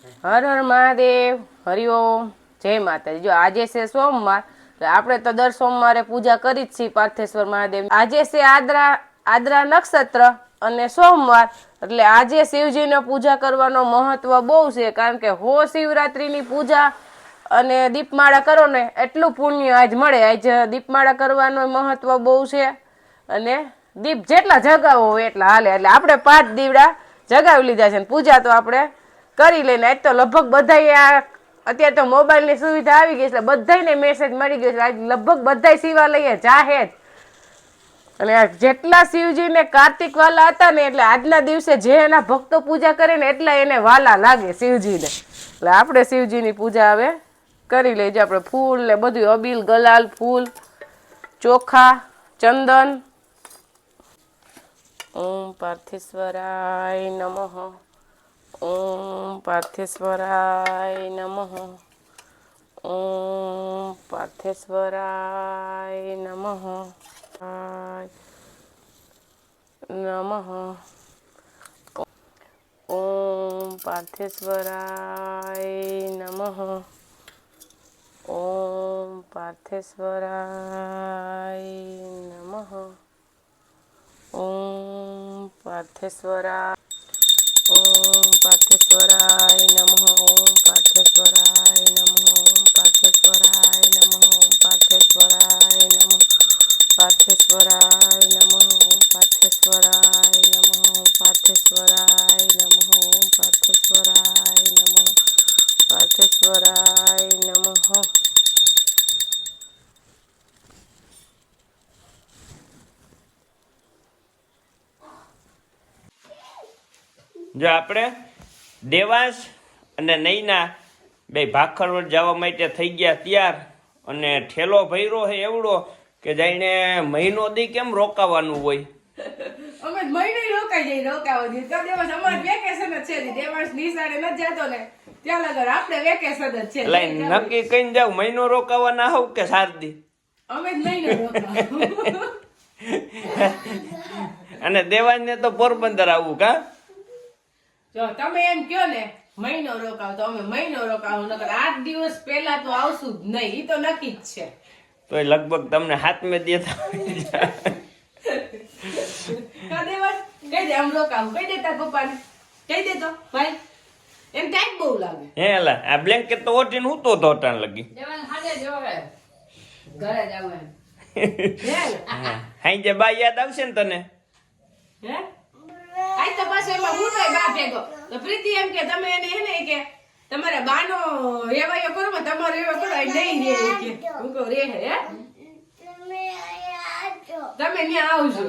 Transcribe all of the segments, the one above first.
હર હર મહાદેવ, હરિઓમ, જય માતાજી। જો આજે છે સોમવાર, આપણે તો દર સોમવારે પૂજા કરી જ છીએ પાર્થેશ્વર મહાદેવ। આજે છે આદ્રા નક્ષત્ર અને સોમવાર, એટલે આજે શિવજીને પૂજા કરવાનો મહત્વ બહુ છે, કારણ કે શિવરાત્રીની પૂજા અને દીપમાળા કરો ને એટલું પુણ્ય આજ મળે। આજ દીપમાળા કરવાનો મહત્વ બહુ છે, અને દીપ જેટલા જગાવો હોય એટલા હાલે। એટલે આપણે 5 દીવડા જગાવી લીધા છે, પૂજા તો આપણે કરી લઈને આજ તો લગભગ બધા અત્યારે તો મોબાઈલની સુવિધા આવી ગઈ એટલે બધાને મેસેજ મળી ગયો છે, આજ લગભગ બધા શિવાલયે જાહે જ। અને જેટલા શિવજીને કાર્તિક વાલા હતા ને, એટલે આજના દિવસે જે એના ભક્તો પૂજા કરે ને એટલા એને વાલા લાગે શિવજીને। એટલે આપણે શિવજીની પૂજા હવે કરી લેજો। આપણે ફૂલ ને બધું અબીલ ગલાલ ફૂલ ચોખા ચંદન। ઓમ પાર્થેશ્વરાય નમઃ, ઓમ પાર્થેશ્વરાય નમઃ, ઓમ પાર્થેશ્વરાય નમઃ નમઃ, ઓમ પાર્થેશ્વરાય નમઃ, ઓમ પાર્થેશ્વરાય નમઃ, ઓમ પાર્થેશ્વરાય, ઓમ પાર્થેશ્વરાય નમઃ, ઓમ પાર્થેશ્વરાય નમઃ, ઓમ પાર્થેશ્વરાય નમઃ, ઓમ પાર્થેશ્વરાય નમઃ, પાર્થેશ્વરાય નમઃ, ઓમ પાર્થેશ્વરાય નમઃ, ઓમ પાર્થેશ્વરાય નમઃ, ઓમ પાર્થેશ્વરાય નમઃ, પાર્થેશ્વરાય નમઃ। જો આપણે દેવાંશ અને નૈના બે ભાખરવડ જવા માટે થઈ ગયા તૈયાર, અને ઠેલો ભર્યો છે એવડો કે જઈને મહિનો દી કેમ રોકાવાનું હોય। અમે મહિને રોકાઈ જઈ રોકાવા દી તો દેવાંશ અમાર વેકેશન જ છે, દેવાંશ નિશાળે ન જતો ને ત્યાં લગર આપણે વેકેશન જ છે। એટલે નક્કી કઈને જાવ મહિનો રોકાવાના હોવ કે 7 દી? અમે જ મહિનો રોકાવ। અને દેવાંશને તો પોરબંદર આવવું કા? જો તમે એમ કયો ને મહિનો રોકાવ તો અમે મહિનો રોકાવ, નકર 8 દિવસ પહેલા તો આવશું જ નહીં, ઈ તો નક્કી જ છે। તો લગભગ તમને હાથમે દેતા કા દેવાંશ કહી દે આમ રોકાવ, કહી દે તાર પપ્પાને, કહી દે તો ભાઈ, એમ ટાઈટ બહુ લાગે। હે લા આ બ્લેન્કેટ તો ઓઢીને હૂતો તો અટાણ લગી દેવાંશ હાજે જો હવે ઘરે જાવ એમ હાઈ જે બા યાદ આવશે ને તને? હે આઈ તો પાછો એમાં ઉઠાય બા ભેગો તો પ્રીતિ એમ કે તમે એને કે તમારા બાનો રેવાયો કરો ને તમારો રેવા કરો નહીં રે કે હું કહું રે હે તમે ન્યા આવજો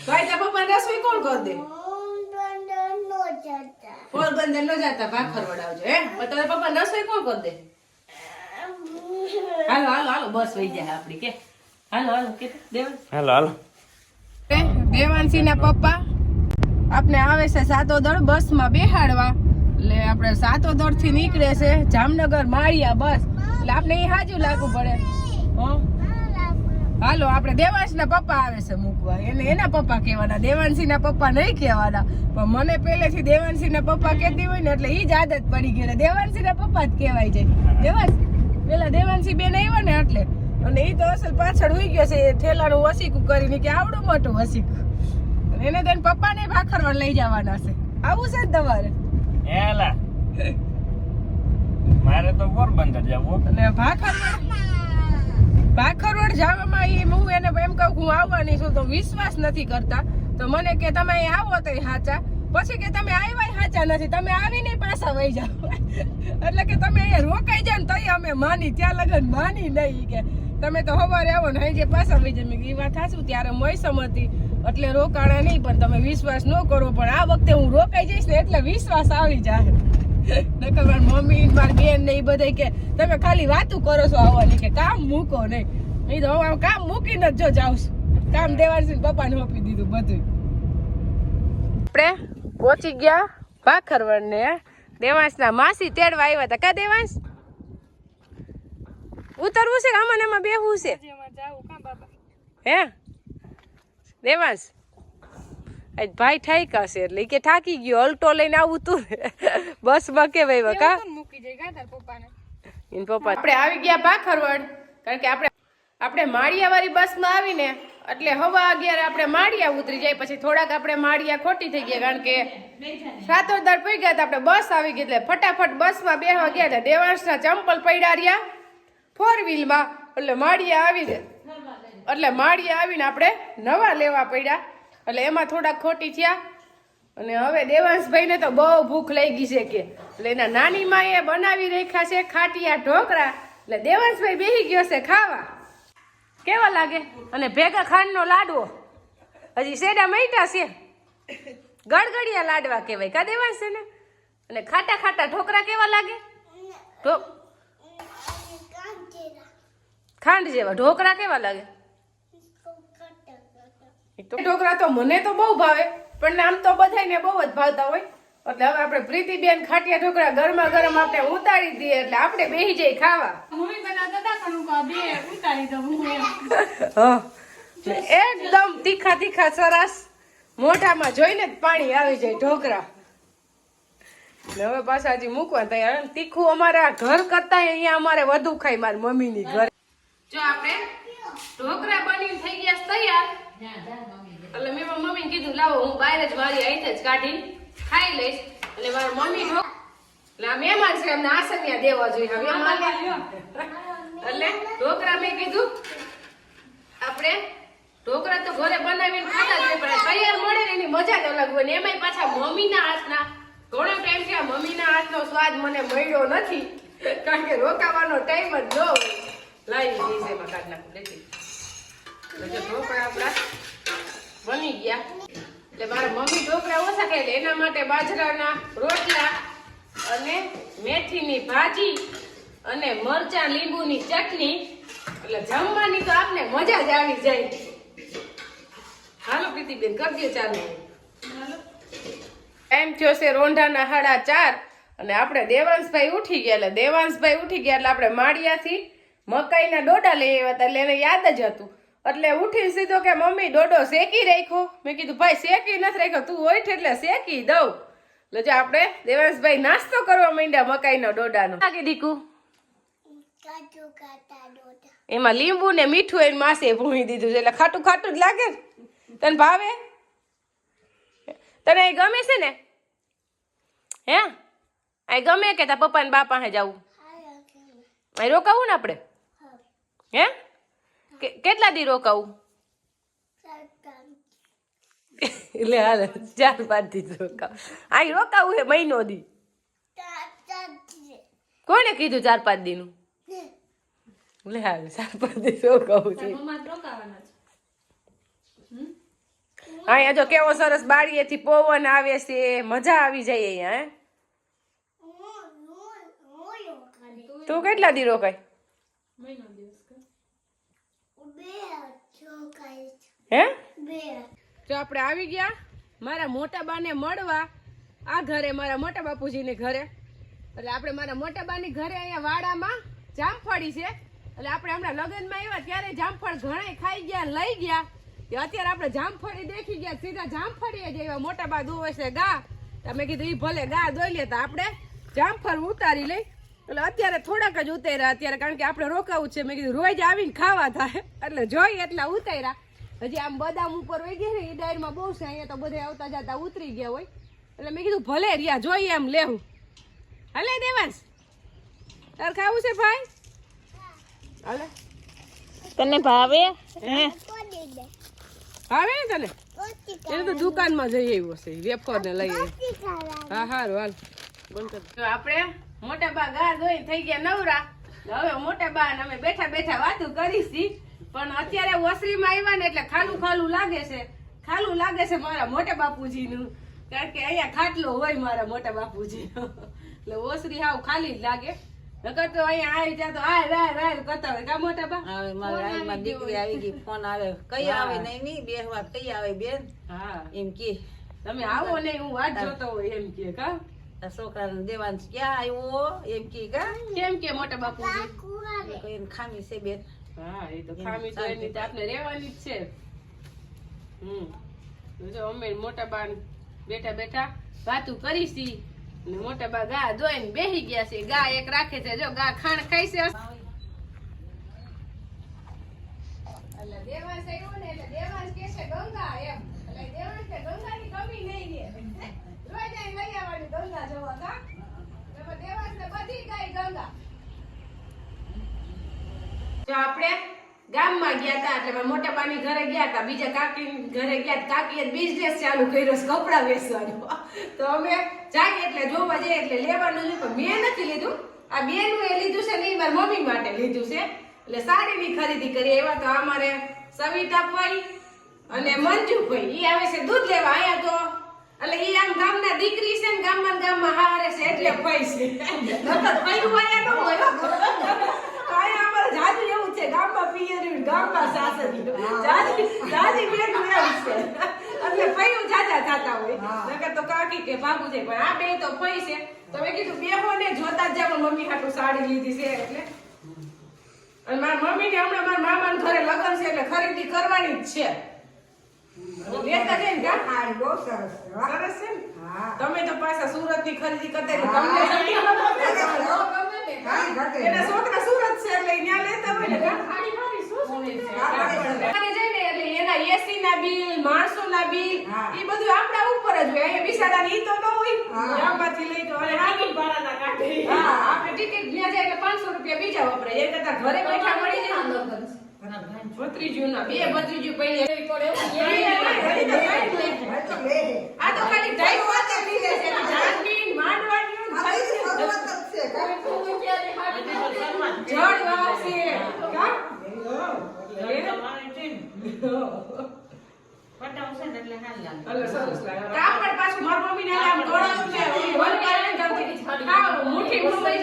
તો આઈ તા પપ્પા રસોઈ કોણ કર દે? પોરબંદર નો જાતા ભાખરવડ આવજો હે, પણ તારા પપ્પા રસોઈ કોણ કર દે? હાલો હાલો હાલો બસ વઈ જાય આપડી કે હાલો હાલો કે દેવાંશ હાલો હાલો। દેવાંશી ના પપ્પા આપણે આવે છે સાતોદર બસ માં બેહાડવા, એટલે આપણે સાતોદર થી નીકળે છે જામનગર માળિયા બસ, એટલે આપણે એ હાજુ લાગવું પડે। હાલો આપણે દેવાંશ ના પપ્પા આવે છે મૂકવા, એને એના પપ્પા કહેવાના, દેવાંશી ના પપ્પા નહીં કહેવાના, પણ મને પહેલેથી દેવાંશી ના પપ્પા કહેતી હોય ને એટલે ઈ જ આદત પડી ગઈ, દેવાંશી ના પપ્પા જ કહેવાય જાય। દેવાંશ પેલા દેવાંશી બેન આવ્યા ને એટલે, અને ઈ તો અસલ પાછળ હોઈ ગયો છે ઠેલાનું વસીકું કરીને કે આવડું મોટું વસીકું, એને તો પપ્પા ને ભાખરવડ લઈ જવાના છે, આવું છે ને તમારે? એલા મારે તો પોરબંદર જવું, એટલે ભાખરવડ જવામાં હું એને એમ કહું હું આવવાની છું તો વિશ્વાસ નથી કરતા, તો મને કે તમે અહીં આવો તો સાચા, પછી કે તમે આવ્યા સાચા નથી, તમે આવીને પાછા વહી જાઓ એટલે કે તમે અહીંયા રોકાઈ જાવ ને તઈ અમે માની, ત્યાં લગન માની નહીં કે તમે તો સવારે આવો ને અહીં જે પાછા વહી જાય। એ વાત થાશું ત્યારે મોસમ હતી એટલે રોકાણા નહીં, પણ તમે વિશ્વાસ ન કરો, પણ આ વખતે હું રોકાઈ જઈશ ને એટલે વિશ્વાસ આવી જાય। નકર મારી મમ્મી મારી બેન ને એ બધા કે તમે ખાલી વાતું કરો છો આવવાની, કે કામ મૂકો નહીં, એ તો હવે કામ મૂકીને જ જો જાઉં છું, કામ દેવાંશી પપ્પાને સોંપી દીધું બધું। આપણે પહોંચી ગયા ભાખરવડ ને દેવાંશ ના માસી તેડવા આવ્યા હતા કા દેવાંશ? ઉતરવું છે કે આમાં ને એમાં બેહવું છે? હે દેવાંશ આજ ભાઈ ઠાક્યા છે એટલે ઈ કે થાકી ગયો અલ્ટો લઈને આવું તું બસમાં કે ભાઈ કા મૂકી જાય કા તાર પપ્પાને ઇન પપ્પા આપણે આવી ગયા ભાખરવડ કારણ કે આપણે માળિયાવાળી બસમાં આવીને એટલે હવા 11 આપણે માળિયા ઉતરી જાય પછી થોડાક આપણે માળિયા ખોટી થઈ ગયા કારણ કે સાતોદર પડી ગયા આપણે બસ આવી ગઈ એટલે ફટાફટ બસમાં બેહવા ગયા એટલે દેવાંશના ચંપલ પડ્યા રહ્યા 4 વ્હીલમાં એટલે માળિયા આવી જાય એટલે માળિયા આવીને આપણે નવા લેવા પડ્યા એટલે એમાં થોડાક ખોટી થયા અને હવે દેવાંશભાઈને તો બહુ ભૂખ લઈ ગઈ છે કે એટલે એના નાની માએ બનાવી રાખ્યા છે ખાટિયા ઢોકળા એટલે દેવાંશભાઈ બેસી ગયો છે ખાવા કેવા લાગે અને ભેગા ખાંડનો લાડવો હજી શેડા મૈટા છે ગળગડિયા લાડવા કહેવાય કા દેવાંશ છે ને અને ખાટા ખાટા ઢોકળા કેવા લાગે ખાંડ જેવા ઢોકળા કેવા લાગે ઢોકળા તો મને તો બહુ ભાવે પણ આમ તો બધાને બહુ જ ભાવતા હોય એટલે હવે આપણે પ્રીતિબેન ખાટિયા ઢોકળા ગરમા ગરમ આપણે ઉતારી દઈએ એટલે આપણે બેસી જઈએ ખાવા મમ્મી બનાવતા હતા પણ હું બે ઉતારી દઉં હું એકદમ તીખા તીખા સરસ મોઢામાં જોઈને જ પાણી આવી જાય ઢોકળા હવે પાછા હજી મૂકવા તૈયાર તીખું અમારા ઘર કરતા અહીંયા અમારે વધુ ખાય મારી મમ્મીની ઘર જો આપણે ઢોકળા બની થઈ ગયા તૈયાર એટલે મેં મમ્મીને કીધું લાવો હું બહાર જ મારી અહીંથી જ કાઢી ખાઈ લઈશ એટલે મારા મમ્મી એટલે આ મહેમાન છે એમને આસનિયા દેવા જોઈએ એટલે ઢોકળા મેં કીધું આપણે ઢોકળા તો ઘરે બનાવીને ખાતા જ પણ તૈયાર મળે ને એની મજા જ અલગ હોય ને એમાંય પાછા મમ્મીના હાથના ઘણો ટાઈમ છે મમ્મીના હાથનો સ્વાદ મને મળ્યો નથી કારણ કે રોકાવાનો ટાઈમ જ ન હોય લાવી દીધી છે એમાં કાઢ નાખું લેતી ઢોકળા આપણા બની ગયા એટલે મારા મમ્મી ઢોકળા ઓછા ખાય એટલે એના માટે બાજરાના રોટલા અને મેથીની ભાજી અને મરચાં લીંબુની ચટણી એટલે જમવાની તો આપને મજા જ આવી જાય હાલો પ્રીતિબેન કરજો ચાલુ ટાઈમ થયો છે રોંઢાના 4:30 અને આપણે દેવાંશભાઈ ઉઠી ગયા એટલે દેવાંશભાઈ ઉઠી ગયા એટલે આપણે માળિયાથી મકાઈના ડોડા લઈ આવ્યા હતા એટલે એને યાદ જ હતું એટલે ઉઠી સીધો કે મમ્મી ડોડો શેકી રાખ્યો મેં કીધું ભાઈ શેકી નથી રાખ્યો તું હોય એટલે શેકી દઉં એટલે જો આપણે દેવાંશભાઈ નાસ્તો કરવા માંડ્યા મકાઈનો ડોડાનો લાગે દીકુ એમાં લીંબુ ને મીઠું એને માસે ભૂણી દીધું છે એટલે ખાટું ખાટું જ લાગે તને ભાવે તને એ ગમે છે ને હે આ ગમે કે તાર પપ્પા ને બા પાસે જવું અહીં રોકાવું ને આપણે હે કેટલા દી રોકાવું એટલે હાલ 4-5 દી રોકાવું અહીં રોકાવું હે મહિનો દી કોને કીધું 4-5 દી નું લે હાલ 4-5 દી રોકાવું છે અહીંયા જો કેવો સરસ બારીએથી પવન આવે છે મજા આવી જાય અહીંયા તું કેટલા દી રોકાય હે જો આપણે આવી ગયા મારા મોટા બાને મળવા આ ઘરે મારા મોટા બાપુજીને ઘરે એટલે આપણે મારા મોટા બાની ઘરે અહીંયા વાડામાં જામફળી છે એટલે આપણે હમણાં લગ્નમાં આવ્યા ત્યારે જામફળ ઘણા ખાઈ ગયા લઈ ગયા અત્યારે આપણે જામફળી દેખી ગયા સીધા જામફળીએ જ આવ્યા મોટા બા દોવે છે ગા તમે કીધું ઈ ભલે ગા દોઈ લેતા આપણે જામફળ ઉતારી લઈ એટલે અત્યારે થોડાક જ ઉતાર્યા અત્યારે કારણ કે આપણે રોકાવું છે મેં કીધું રોજ આવીને ખાવા થાય એટલે જોઈ એટલા ઉતાર્યા હજી આમ બદામ ઉપર વહી ગયા ને એ ડાયરમાં બહુ છે અહીંયા તો બધા આવતા જતા ઉતરી ગયા હોય એટલે મેં કીધું ભલે રહ્યા જોઈએ એમ લેવું હાલે દેવાંશ તાર ખાવું છે ભાઈ હાલે તને ભાવે ભાવે ને તને એને તો દુકાનમાં જઈ આવ્યો છે વેફર ને લઈ હા હારું હાલ બંધ કર આપણે મોટા બા ગા ધોઈ થઈ ગયા નવરા હવે મોટા બા અમે બેઠા બેઠા વાતો કરીશી પણ અત્યારે ઓસરીમાં આવ્યા ને એટલે ખાલું ખાલું લાગે છે મારા મોટા બાપુજી નું કારણ કે અહીંયા ખાટલો હોય મારા મોટા બાપુજી એટલે ઓસરી હાવ ખાલી જ લાગે નકર તો અહીંયા આવી જાય તો આ રાય કરતા હોય કા મોટા બા આવે મારી આઈમાં દીકરી આવી ગઈ ફોન આવે કઈ આવે નહીં બે વાત કઈ આવે બેન હા એમ કે તમે આવો ને હું વાટ જોતો હોય એમ કે કા છોકરાને દેવાંશ ક્યાં આવ્યો એમ કે કા કેમ કે મોટા બાપુજી કોઈ ખામી છે બેન હા એ તો ખામી તો એની તો આપણે રહેવાની જ છે જો અમે મોટા બા બેઠા બેઠા વાતું કરી છી ને મોટા બા ગા ધોઈને બેસી ગયા છે. ગા એક રાખે છે, જો ગા ખાણ ખાઈ છે. એટલે દેવાંશ આવ્યો ને એટલે દેવાંશ કે છે ગંગા એમ. એટલે દેવાંશ કે ગંગાની કમી નહીં ને. રોજ જઈને લઈ આવવાની ગંગા જોવા કા. એટલે દેવાંશ ને બધી ગાય ગંગા. જો આપણે ગામમાં ગયા હતા એટલે મારા મોટા બાની ઘરે ગયા હતા, બીજા કાકી ઘરે ગયા. કાકીએ બિઝનેસ ચાલુ કર્યો છે કપડા વેચવાનો. તો અમે જાઈએ એટલે જોવા જઈએ એટલે લેવાનું છે, પણ મેં નથી લીધું. આ બેનું એ લીધું છે ને એ મારી મમ્મી માટે લીધું છે. એટલે સાડીની ખરીદી કરી. એવા તો અમારે સવિતાભાઈ અને મંજુભાઈ ઈ આવે છે દૂધ લેવા. અહીંયા તો એટલે ઈ આમ ગામના દીકરી છે ને ગામમાં હારે છે એટલે ભાઈ છે. નકર ભાઈ અહીંયા ન હોય. કાંઈ અમારે જાજુ એવું છે, ગામમાં પિયર્યું ગામમાં સાસરિયું. જાજી બેનું એવું છે. એટલે ભાઈઓ જાજા થતા હોય. નકર તો કાકી કે ભાગુ છે, પણ આ બે તો ભાઈ છે. તો મેં કીધું બેહો ને જોતા જ જાવ. મમ્મી હાટુ સાડી લીધી છે એટલે. અને મારા મમ્મી ને હમણાં મારા મામાના ઘરે લગ્ન છે એટલે ખરીદી કરવાની જ છે. લેતા જઈને કા આ બહુ સરસ છે, વાહ. સરસ છે ને? હા. તમે તો પાછા સુરત ની ખરીદી કરતા એટલે હા. તમને કાંઈ ઘટે એના નહીં. છોકરા સુરત છે એટલે ત્યાં લેતા હોય ને કા ખાડી ખાડી શું છે આપણે જઈને એટલે એના એસી ના બિલ, માણસો ના બિલ હા. એ બધું આપણા ઉપર જ હોય. અહીંયા બિસાડા ઈ તો ન હોય. હા. ગામમાંથી લઈ તો અને હાકી ભાડાના કાઢે. હા, આપણે ટિકિટ ત્યાં જાય એટલે 500 રૂપિયા બીજા વપરાય. એ કરતા ઘરે બેઠા મળી જાય ને ભત્રીજુના બે ભત્રીજુ પૈણે હવે તો લે. આ તો ખાલી ઢાઈ વાતે લીધે છે. જાનની માંડવાડીઓ આ બધી શરૂઆત જ છે, કાંઈ. જળ વાવશે કા એટલે સરસ લાગે. કાપડ પાછું મારી મમ્મીને આમ ગળાનું છે. ઓલી વનકાળાને ગમતી. હા, મુઠ્ઠી મુંબઈ